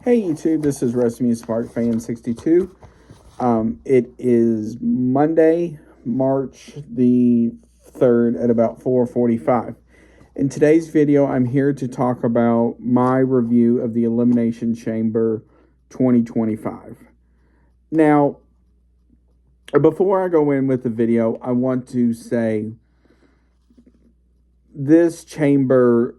Hey YouTube, this is Wrestling Smart Fan 62. It is Monday, March the 3rd at about 4:45. In today's video, I'm here to talk about my review of the Elimination Chamber 2025. Now, before I go in with the video, I want to say this chamber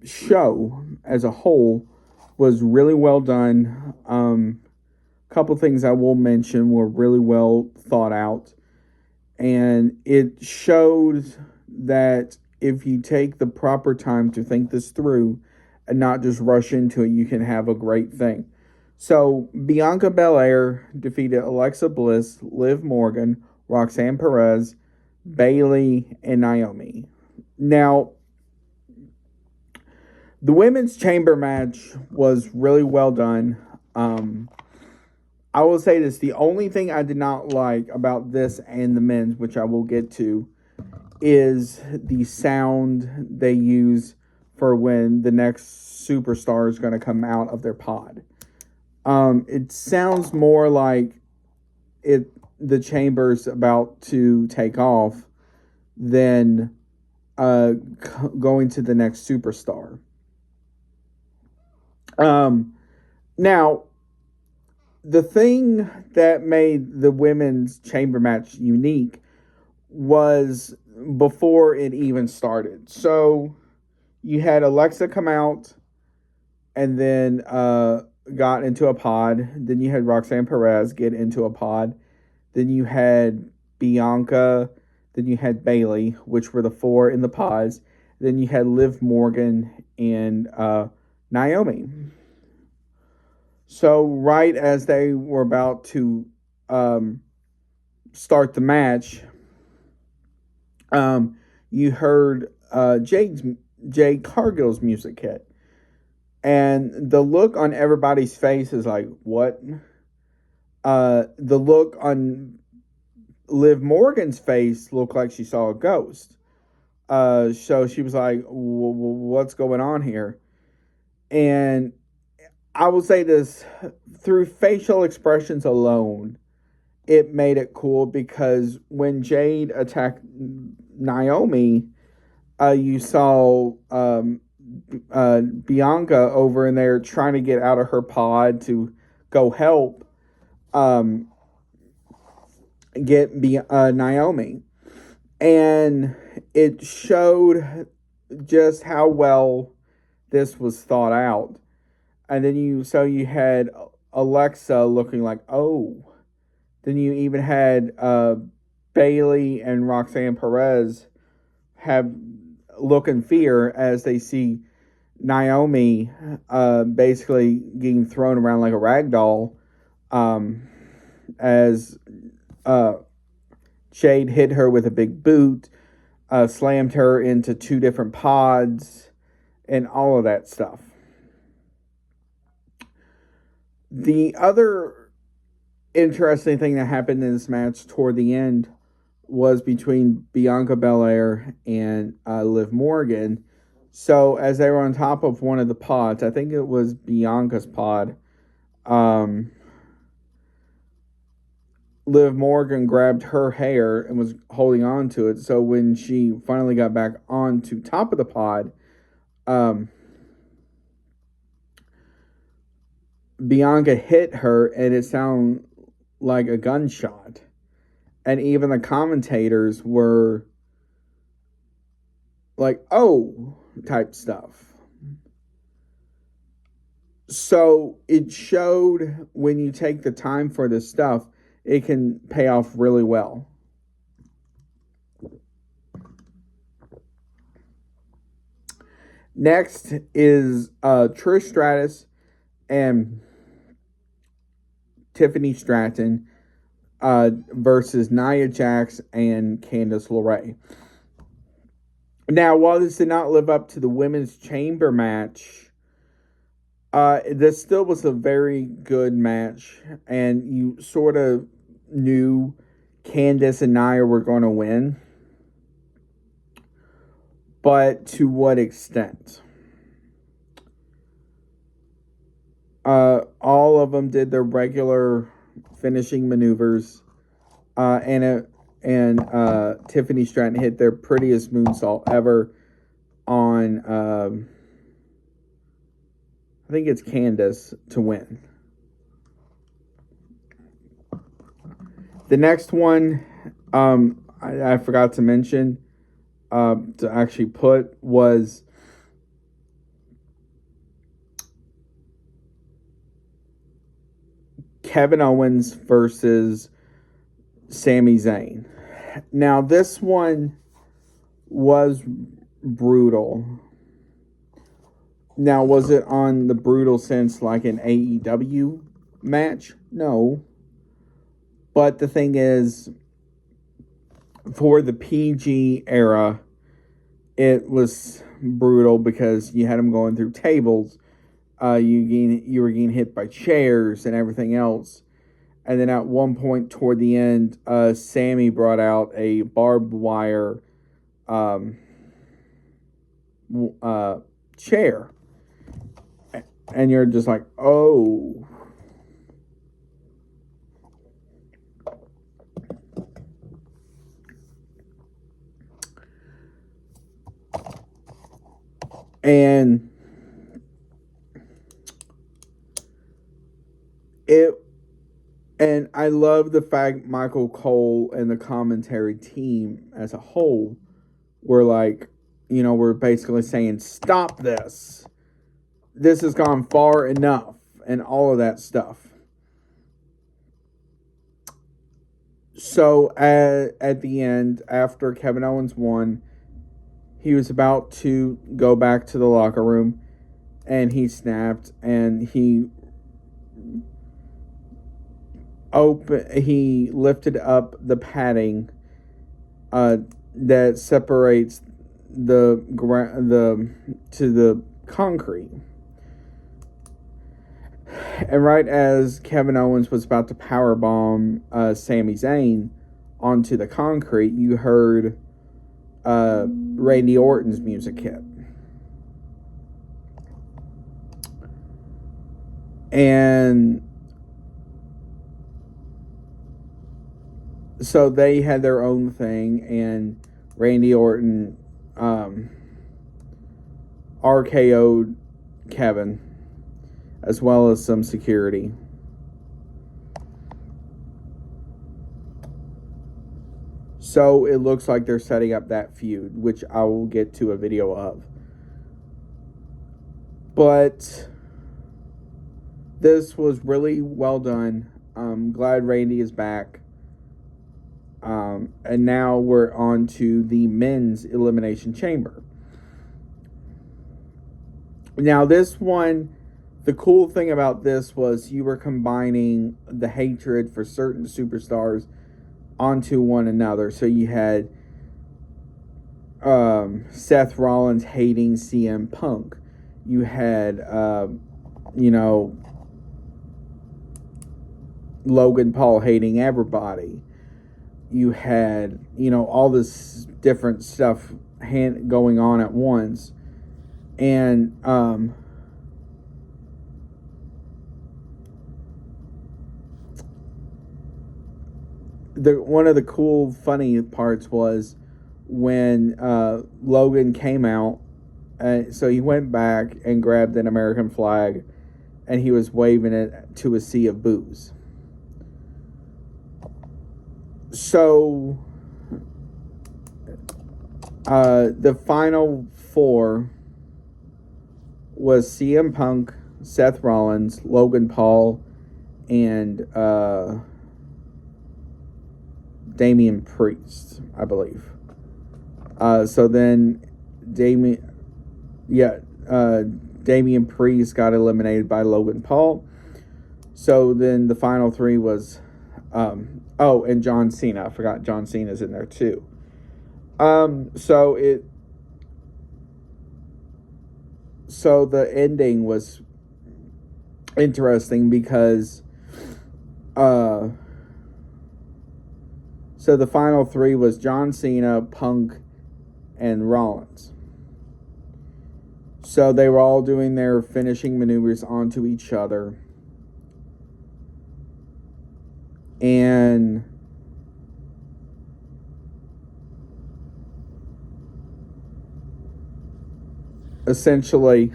show as a whole was really well done. Couple things I will mention were really well thought out, and it showed that if you take the proper time to think this through and not just rush into it, you can have a great thing. So Bianca Belair defeated Alexa Bliss, Liv Morgan, Roxanne Perez, Bayley, and Naomi. Now, the women's chamber match was really well done. I will say this. The only thing I did not like about this and the men's, which I will get to, is the sound they use for when the next superstar is going to come out of their pod. It sounds more like the chamber's about to take off than going to the next superstar. Now, the thing that made the women's chamber match unique was before it even started. So you had Alexa come out and then got into a pod. Then you had Roxanne Perez get into a pod. Then you had Bianca. Then you had Bayley, which were the four in the pods. Then you had Liv Morgan and Naomi. So right as they were about to start the match, you heard Jade Cargill's music hit. And the look on everybody's face is like, what? The look on Liv Morgan's face looked like she saw a ghost. So she was like, what's going on here? And I will say this, through facial expressions alone, it made it cool because when Jade attacked Naomi, you saw Bianca over in there trying to get out of her pod to go help get Naomi. And it showed just how well this was thought out. And then you had Alexa looking like, oh. Then you even had Bayley and Roxanne Perez have look in fear as they see Naomi basically getting thrown around like a rag doll as Jade hit her with a big boot, slammed her into two different pods, and all of that stuff. The other interesting thing that happened in this match toward the end was between Bianca Belair and Liv Morgan. So as they were on top of one of the pods, I think it was Bianca's pod, Liv Morgan grabbed her hair and was holding on to it. So when she finally got back onto top of the pod, Bianca hit her and it sounded like a gunshot. And even the commentators were like, oh, type stuff. So it showed when you take the time for this stuff, it can pay off really well. Next is Trish Stratus and Tiffany Stratton versus Nia Jax and Candice LeRae. Now, while this did not live up to the women's chamber match, this still was a very good match, and you sort of knew Candice and Nia were going to win. – But to what extent? All of them did their regular finishing maneuvers, and Tiffany Stratton hit their prettiest moonsault ever on, I think it's Candace, to win. The next one, I forgot to mention, to actually put, was Kevin Owens versus Sami Zayn. Now, this one was brutal. Now, was it on the brutal sense like an AEW match? No. But the thing is, for the PG era, it was brutal because you had them going through tables. You were getting hit by chairs and everything else. And then at one point toward the end, Sammy brought out a barbed wire chair. And you're just like, oh. And I love the fact Michael Cole and the commentary team as a whole were like, we're basically saying, stop this. This has gone far enough, and all of that stuff. So at the end, after Kevin Owens won, he was about to go back to the locker room, and he snapped, and he lifted up the padding that separates the concrete. And right as Kevin Owens was about to powerbomb Sami Zayn onto the concrete, you heard Randy Orton's music hit. And so they had their own thing, and Randy Orton RKO'd Kevin, as well as some security. So it looks like they're setting up that feud, which I will get to a video of. But this was really well done. I'm glad Randy is back. And now we're on to the men's Elimination Chamber. Now this one, the cool thing about this was you were combining the hatred for certain superstars onto one another. So you had Seth Rollins hating CM Punk. You had, Logan Paul hating everybody. You had, all this different stuff going on at once. And one of the cool, funny parts was when Logan came out. So he went back and grabbed an American flag, and he was waving it to a sea of boos. So the final four was CM Punk, Seth Rollins, Logan Paul, and Damian Priest, I believe. So then Damian Priest got eliminated by Logan Paul. So then the final three was and John Cena. I forgot John Cena's in there too. So the ending was interesting because so the final three was John Cena, Punk, and Rollins. So they were all doing their finishing maneuvers onto each other. And essentially,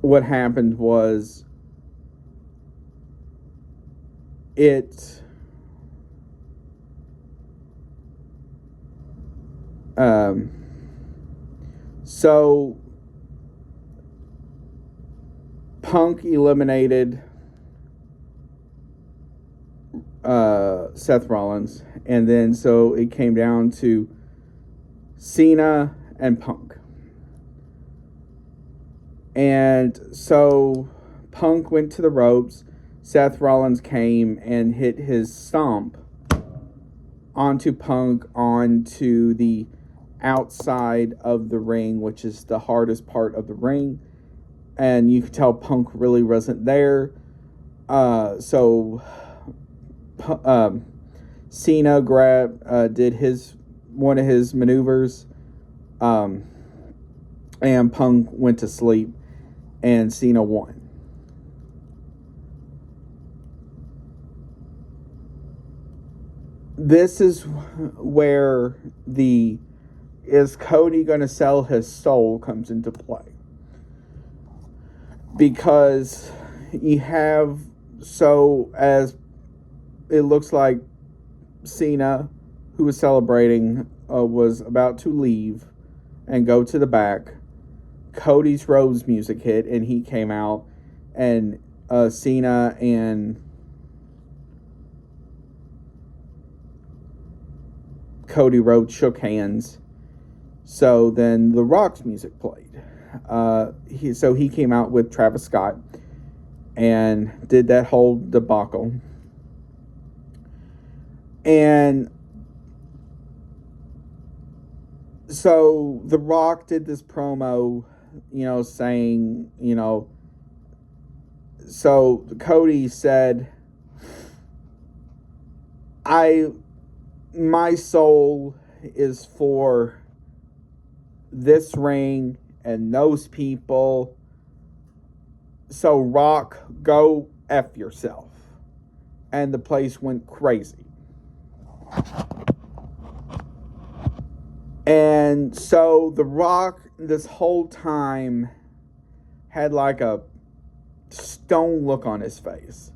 what happened was so Punk eliminated Seth Rollins, and then so it came down to Cena and Punk. And so Punk went to the ropes. Seth Rollins came and hit his stomp onto Punk onto the outside of the ring, which is the hardest part of the ring. And you could tell Punk really wasn't there. So Cena did one of his maneuvers, and Punk went to sleep, and Cena won. This is where is Cody going to sell his soul comes into play. Because you have, as it looks like Cena, who was celebrating, was about to leave and go to the back. Cody's Rose music hit, and he came out, and Cena and Cody Rhodes shook hands. So then The Rock's music played. He came out with Travis Scott and did that whole debacle. And so The Rock did this promo, saying, so Cody said, my soul is for this ring and those people. So Rock, go F yourself. And the place went crazy. And so The Rock, this whole time, had like a stone look on his face.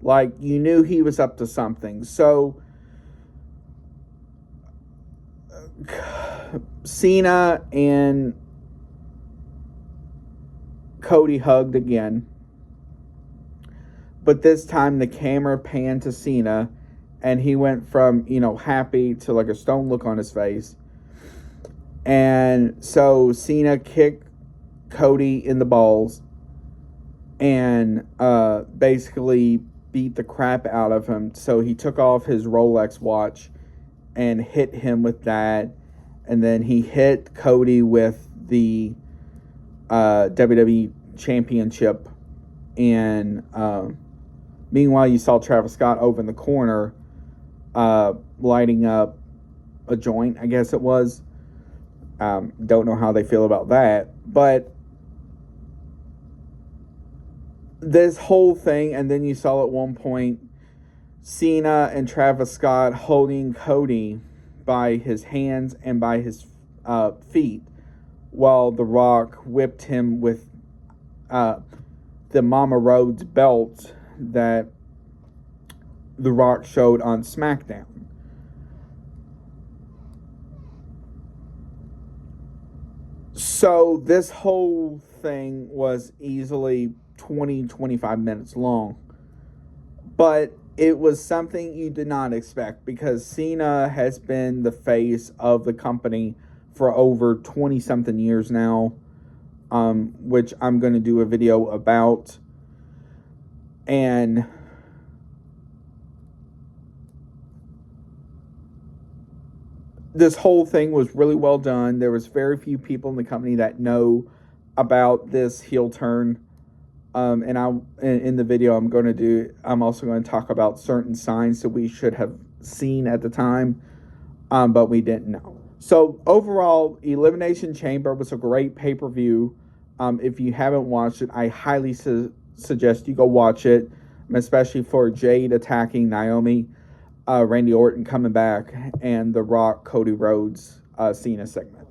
Like you knew he was up to something. So Cena and Cody hugged again. But this time the camera panned to Cena, and he went from, happy to like a stone look on his face. And so Cena kicked Cody in the balls and basically beat the crap out of him. So he took off his Rolex watch and hit him with that. And then he hit Cody with the WWE Championship. And meanwhile, you saw Travis Scott over in the corner lighting up a joint, I guess it was. Don't know how they feel about that. But this whole thing, and then you saw at one point Cena and Travis Scott holding Cody by his hands and by his feet, while The Rock whipped him with the Mama Rhodes belt that The Rock showed on SmackDown. So this whole thing was easily 20-25 minutes long. But it was something you did not expect, because Cena has been the face of the company for over 20-something years now, which I'm going to do a video about. And this whole thing was really well done. There was very few people in the company that know about this heel turn. And in the video I'm also going to talk about certain signs that we should have seen at the time, but we didn't know. So overall, Elimination Chamber was a great pay-per-view. If you haven't watched it, I highly suggest you go watch it, especially for Jade attacking Naomi, Randy Orton coming back, and The Rock, Cody Rhodes Cena segment.